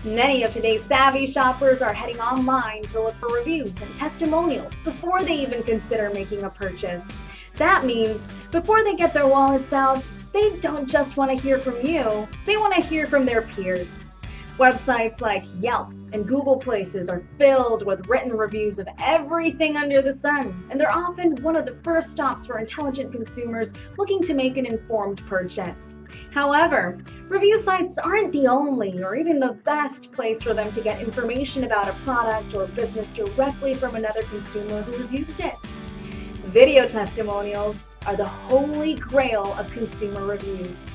Many of today's savvy shoppers are heading online to look for reviews and testimonials before they even consider making a purchase. That means before they get their wallets out, they don't just want to hear from you, they want to hear from their peers. Websites like Yelp and Google Places are filled with written reviews of everything under the sun, and they're often one of the first stops for intelligent consumers looking to make an informed purchase. However, review sites aren't the only or even the best place for them to get information about a product or business directly from another consumer who has used it. Video testimonials are the holy grail of consumer reviews.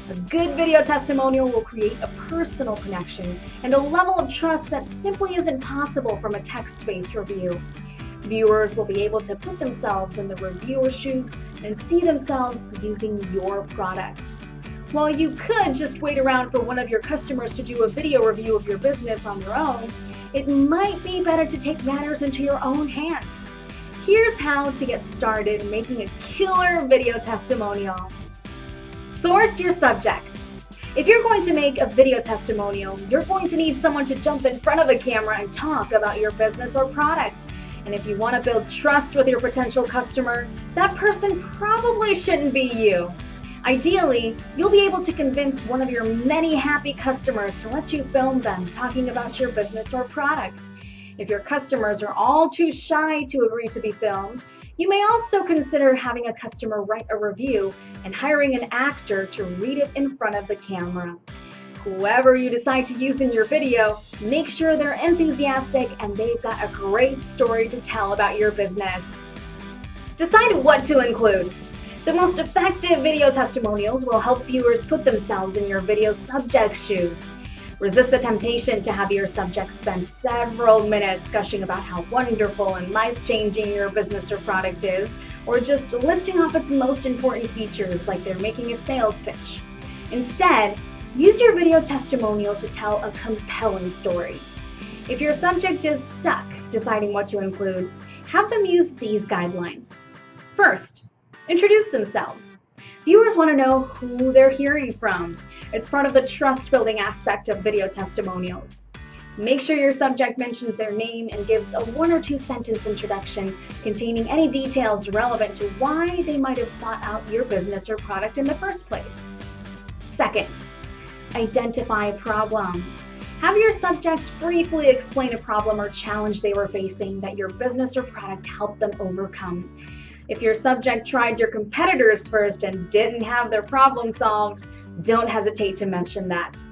A good video testimonial will create a personal connection and a level of trust that simply isn't possible from a text-based review. Viewers will be able to put themselves in the reviewer's shoes and see themselves using your product. While you could just wait around for one of your customers to do a video review of your business on their own, it might be better to take matters into your own hands. Here's how to get started making a killer video testimonial. Source your subjects. If you're going to make a video testimonial, you're going to need someone to jump in front of a camera and talk about your business or product. And if you want to build trust with your potential customer, that person probably shouldn't be you. Ideally, you'll be able to convince one of your many happy customers to let you film them talking about your business or product. If your customers are all too shy to agree to be filmed, you may also consider having a customer write a review and hiring an actor to read it in front of the camera. Whoever you decide to use in your video, make sure they're enthusiastic and they've got a great story to tell about your business. Decide what to include. The most effective video testimonials will help viewers put themselves in your video subject's shoes. Resist the temptation to have your subject spend several minutes gushing about how wonderful and life-changing your business or product is, or just listing off its most important features like they're making a sales pitch. Instead, use your video testimonial to tell a compelling story. If your subject is stuck deciding what to include, have them use these guidelines. First, introduce themselves. Viewers want to know who they're hearing from. It's part of the trust-building aspect of video testimonials. Make sure your subject mentions their name and gives a 1 or 2 sentence introduction containing any details relevant to why they might have sought out your business or product in the first place. Second, identify a problem. Have your subject briefly explain a problem or challenge they were facing that your business or product helped them overcome. If your subject tried your competitors first and didn't have their problem solved, don't hesitate to mention that.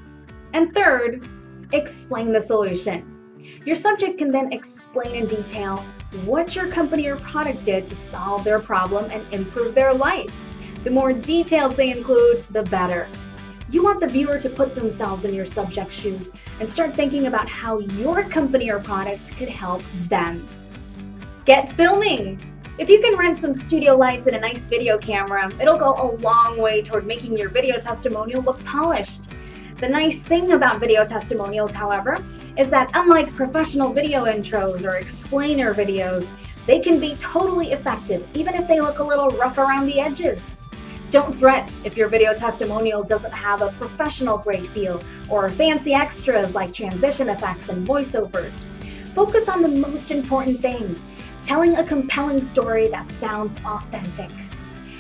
And third, explain the solution. Your subject can then explain in detail what your company or product did to solve their problem and improve their life. The more details they include, the better. You want the viewer to put themselves in your subject's shoes and start thinking about how your company or product could help them. Get filming! If you can rent some studio lights and a nice video camera, it'll go a long way toward making your video testimonial look polished. The nice thing about video testimonials, however, is that unlike professional video intros or explainer videos, they can be totally effective even if they look a little rough around the edges. Don't fret if your video testimonial doesn't have a professional grade feel or fancy extras like transition effects and voiceovers. Focus on the most important thing. Telling a compelling story that sounds authentic.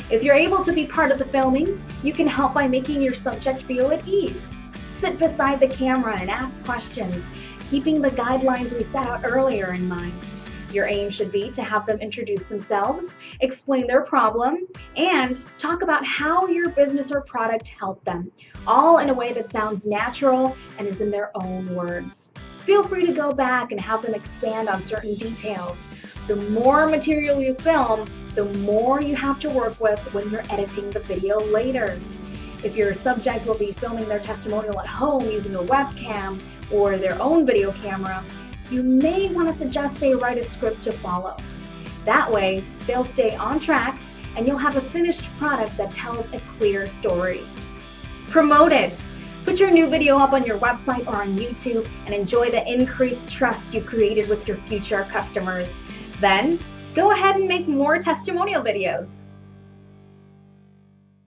If you're able to be part of the filming, you can help by making your subject feel at ease. Sit beside the camera and ask questions, keeping the guidelines we set out earlier in mind. Your aim should be to have them introduce themselves, explain their problem, and talk about how your business or product helped them, all in a way that sounds natural and is in their own words. Feel free to go back and have them expand on certain details. The more material you film, the more you have to work with when you're editing the video later. If your subject will be filming their testimonial at home using a webcam or their own video camera, you may want to suggest they write a script to follow. That way, they'll stay on track and you'll have a finished product that tells a clear story. Promote it! Put your new video up on your website or on YouTube and enjoy the increased trust you created with your future customers. Then, go ahead and make more testimonial videos.